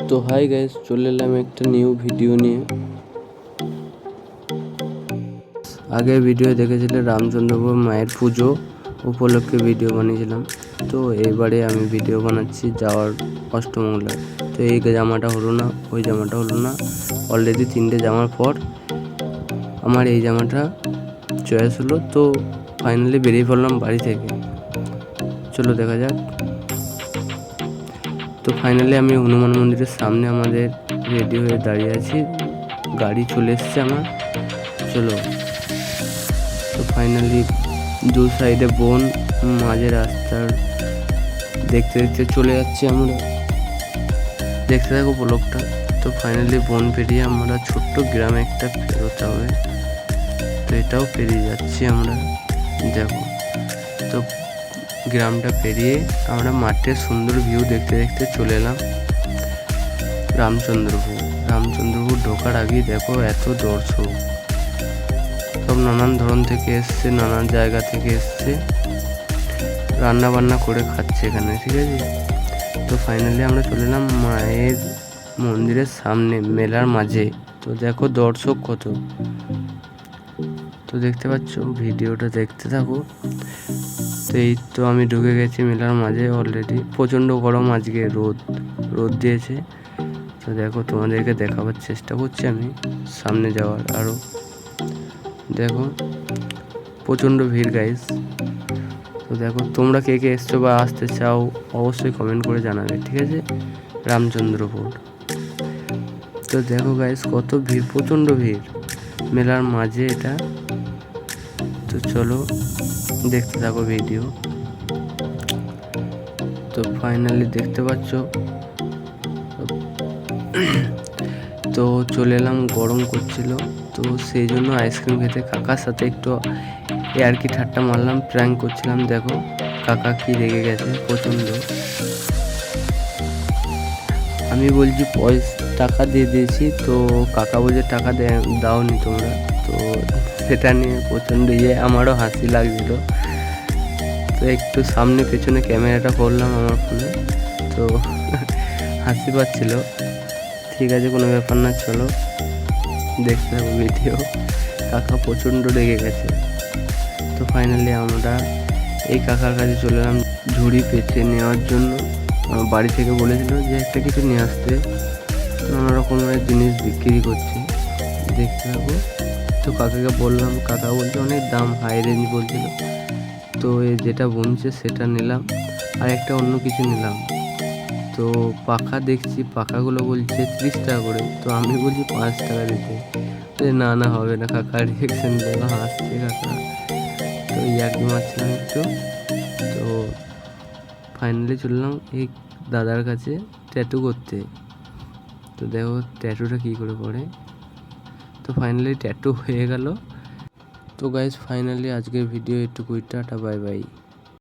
তো hi guys, চলে এলাম একটা নিউ ভিডিও নিয়ে। আগের ভিডিও দেখেছিলে রামচন্দ্রপুর মায়ের পুজো উপলক্ষে ভিডিও বানিয়েছিলাম। তো এইবারে আমি ভিডিও বানাচ্ছি যাওয়ার অষ্টমঙ্গলায়। তো এই জামাটা হলো না, ওই জামাটা হলো না, অলরেডি 3টে জামার পর আমার এই জামাটা চয়েস হলো। তো ফাইনালি বেরিয়ে পড়লাম বাড়ি থেকে। চলো দেখা যাক। তো ফাইনালি আমি হনুমান মন্দিরের সামনে আমাদের রেডি হয়ে দাঁড়িয়ে আছি, গাড়ি চলে এসছে আমার। চলো। তো ফাইনালি দু সাইডে বন, মাঝে রাস্তার দেখতে দেখতে চলে যাচ্ছি আমরা। দেখতে থাকো ব্লগটা। তো ফাইনালি বন পেরিয়ে আমরা ছোট্ট গ্রামে একটা পেরোতে হবে। তো এটাও পেরিয়ে যাচ্ছি আমরা, দেখো। তো গ্রামটা পেরিয়ে আমরা মাঠের সুন্দর ভিউ দেখতে দেখতে চলে এলাম রামচন্দ্রপুর। রামচন্দ্রপুর ঢোকার আগেই দেখো এত দর্শক, সব নানান ধরন থেকে এসছে, নানান জায়গা থেকে এসছে, রান্না বান্না করে খাচ্ছে এখানে, ঠিক আছে। তো ফাইনালি আমরা চলে এলাম মায়ের মন্দিরের সামনে মেলার মাঝে। তো দেখো দর্শক কত, তো দেখতে পাচ্ছ, ভিডিওটা দেখতে থাকো। তো এই তো আমি ঢুকে গেছি মেলার মাঝে অলরেডি। প্রচণ্ড গরম, আজকে রোদ দিয়েছে। তো দেখো তোমাদেরকে দেখাবার চেষ্টা করছি আমি সামনে যাওয়ার আরও। দেখো প্রচণ্ড ভিড় গাইস। তো দেখো তোমরা কে কে এসছো বা আসতে চাও অবশ্যই কমেন্ট করে জানাবে, ঠিক আছে। রামচন্দ্রপুর। তো দেখো গাইস কত ভিড়, প্রচণ্ড ভিড় মেলার মাঝে এটা। তো চলো দেখতে থাকো ভিডিও। তো ফাইনালি দেখতে পাচ্ছ, তো চলে এলাম, গরম করছিল তো সেই জন্য আইসক্রিম খেতে কাকার সাথে একটু আর কি ঠাট্টা মারলাম, প্র্যাঙ্ক করছিলাম। দেখো কাকা কি রেগে গেছে প্রচণ্ড। আমি বলছি টাকা দিয়ে দিয়েছি, তো কাকা বলছে টাকা দাওনি তোমরা। তো সেটা নিয়ে প্রচণ্ড আমারও হাসি লাগছিল। তো একটু সামনে পেছনে ক্যামেরাটা করলাম আমার ফোনে, তো হাসি পাচ্ছিল। ঠিক আছে, কোনো ব্যাপার না, চলো দেখতে হবে ভিডিও। কাকা প্রচণ্ড রেগে গেছে। তো ফাইনালি আমরা এই কাকার কাছে চলে এলাম ঝুড়ি পেঁচে নেওয়ার জন্য। বাড়ি থেকে বলেছিল যে একটা কিছু নিয়ে আসতে, নানা রকমের জিনিস বিক্রি করছে, দেখতে থাকো। তো কাকাকে বললাম, কাকা বলছে অনেক দাম, হাই রেঞ্জ বলছিল। তো যেটা বুনছে সেটা নিলাম, আর একটা অন্য কিছু নিলাম। তো পাখা দেখছি, পাখাগুলো বলছে 30 টাকা করে। তো আমি বলছি 5 টাকা দিতে। না না হবে না, কাকা রিয়েকশন দেখো, হাসছে কাকা। তো ইয়ার্কি মারছিলাম একটু। তো ফাইনালি চললাম এই দাদার কাছে ট্যাটু করতে। তো দেখো ট্যাটুটা কী করে পড়ে। তো ফাইনালি ট্যাটু হয়ে গেল। তো গাইজ ফাইনালি আজকের ভিডিও এটুকুই, টাটা বাই বাই।